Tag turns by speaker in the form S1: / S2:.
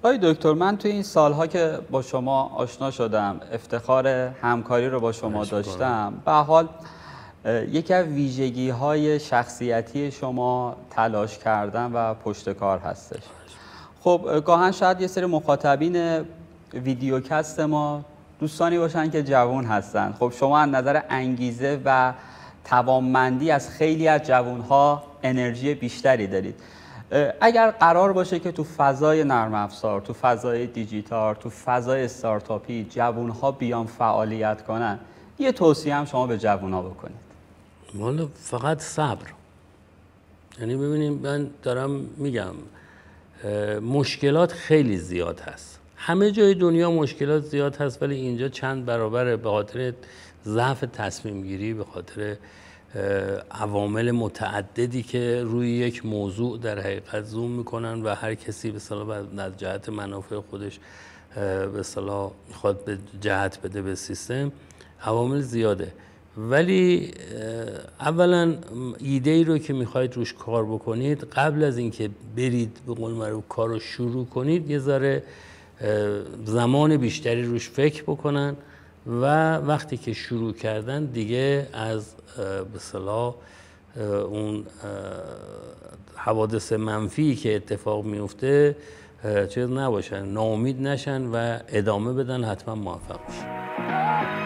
S1: آقای دکتر، من توی این سالها که با شما آشنا شدم، افتخار همکاری رو با شما داشتم، به حال یکی از ویژگی‌های شخصیتی شما تلاش کردن و پشتکار هستش. خب گاهن شاید یه سری مخاطبین ویدیوکست ما دوستانی باشن که جوان هستن. خب شما از نظر انگیزه و توانمندی از خیلی از جوانها انرژی بیشتری دارید. اگر قرار باشه که تو فضای نرم افزار، تو فضای دیجیتال، تو فضای استارتاپی جوانها بیان فعالیت کنن، یه توصیه هم شما به جوانها بکنید.
S2: والا فقط صبر. یعنی ببینیم، من دارم میگم مشکلات خیلی زیاد هست، همه جای دنیا مشکلات زیاد هست، ولی اینجا چند برابره به خاطر ضعف تصمیم گیری، به خاطر عوامل متعددی که روی یک موضوع در حقیقت زوم میکنن و هر کسی به اصطلاح از جهت منافع خودش به اصطلاح میخواد به جهت بده به سیستم. عوامل زیاده، ولی اولا ایده ای رو که میخواید روش کار بکنید، قبل از اینکه برید به قول معروف کار رو شروع کنید، یه ذره زمان بیشتری روش فکر بکنن و وقتی که شروع کردن دیگه از به اصطلاح اون حوادث منفی که اتفاق میفته چیز نباشن، ناامید نشن و ادامه بدن، حتما موفق میشن.